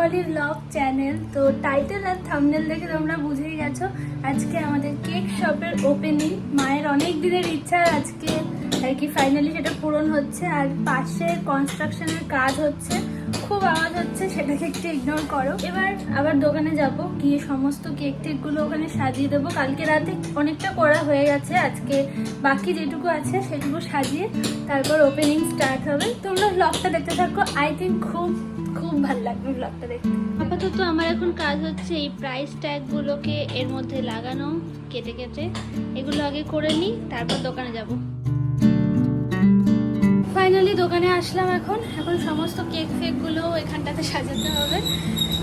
অলি blog channel. তো title আর thumbnail দেখে তোমরা বুঝেই গেছো আজকে আমাদের কেক শপের ওপেনিং। মায়ের অনেক দিনের ইচ্ছা আজকে আর কি ফাইনালি সেটা পূরণ হচ্ছে। আর পাশে কনস্ট্রাকশনের কাজ হচ্ছে, খুব আওয়াজ হচ্ছে, সেটাকে একটু ইগনোর করো। এবার আবার দোকানে যাব, গিয়ে সমস্ত কেক টেকগুলো ওখানে সাজিয়ে দেবো। কালকে রাতে অনেকটা করা হয়ে গেছে, আজকে বাকি যেটুকু আছে সেটুকু সাজিয়ে তারপর ওপেনিং স্টার্ট হবে। তোমরা ব্লগটা দেখতে থাকো, আই থিঙ্ক খুব খুব ভালো লাগবে ব্লগটা দেখতে। আপাতত আমার এখন কাজ হচ্ছে এই প্রাইস ট্যাগগুলোকে এর মধ্যে লাগানো, কেটে কেটে এগুলো আগে করে নিই, তারপর দোকানে যাব। ফাইনালি দোকানে আসলাম। এখন সমস্ত কেক ফেকগুলো এখানটাতে সাজাতে হবে।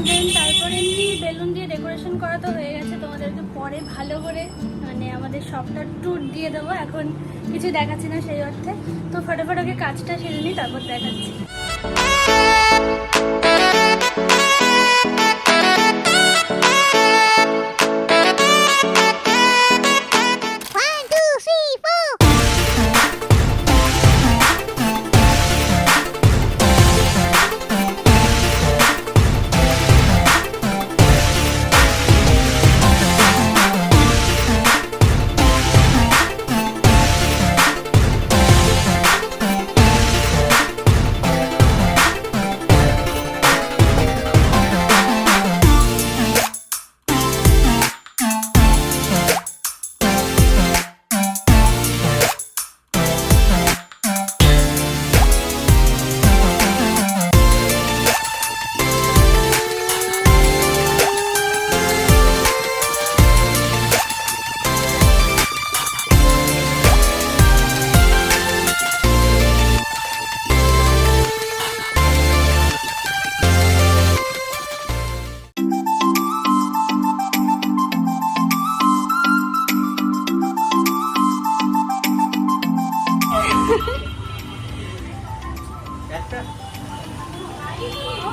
দেন তারপরে এমনি বেলুন দিয়ে ডেকোরেশন করা তো হয়ে গেছে, তোমাদেরকে পরে ভালো করে মানে আমাদের শপটা ট্যুর দিয়ে দেবো। এখন কিছু দেখাচ্ছি না সেই অর্থে। তো ফটাফট আগে কাজটা সেরে নিই, তারপর দেখাচ্ছি।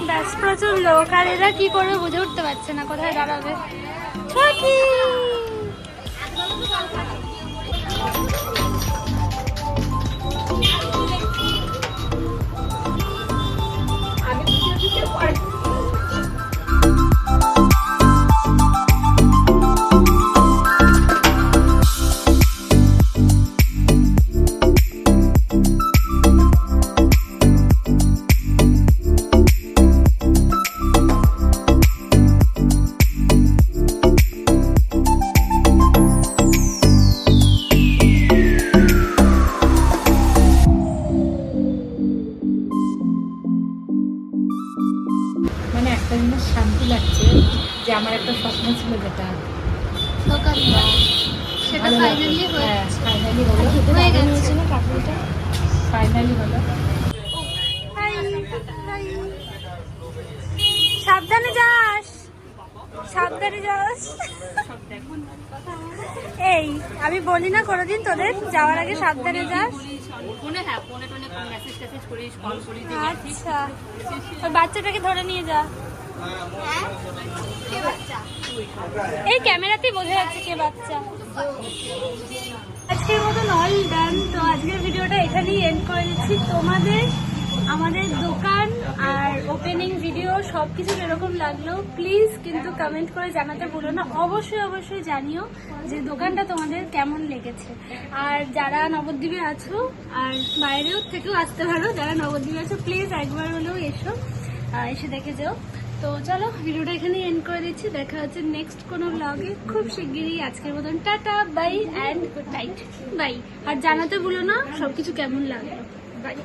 ব্যাস প্রচুর লোক, আর এরা কি করবে বুঝে উঠতে পারছে না কোথায় দাঁড়াবে। ছুটি একটা জিনিস শান্তি লাগছে যে আমার একটা স্বপ্ন ছিল যেটা সেটা ফাইনালি ফাইনালি হলো। ফাইনালি হলো। সাবধানে যাস, সাবধানে যাস। এই আমি বলি না কোনোদিন তোদের যাওয়ার আগে সাবধানে যাস। আচ্ছা, ওই বাচ্চাটাকে ধরে নিয়ে যা। এই ক্যামেরাতেই বোঝা যাচ্ছে কে বাচ্চা। আজকের মতন অল ডান। তো আজকের ভিডিওটা এখানেই এন্ড করে দিচ্ছি। তোমাদের আমাদের দোকান আর ওপেনিং ভিডিও সবকিছু এরকম লাগলো প্লিজ কিন্তু কমেন্ট করে জানাতে ভুলো না। অবশ্যই অবশ্যই জানিও যে দোকানটা তোমাদের কেমন লেগেছে। আর যারা নবদ্বীপে আছো আর বাইরেও থেকেও আসতে পারো, যারা নবদ্বীপে আছো প্লিজ একবার হলেও এসে দেখে যাও। তো চলো ভিডিওটা এখানেই এন্ড করে দিচ্ছি। দেখা হচ্ছে নেক্সট কোনো ব্লগে খুব শিগগিরই। আজকের মতন tata, bye and good night, bye. আর জানাতে ভুলো না সবকিছু কেমন লাগলো, বাই।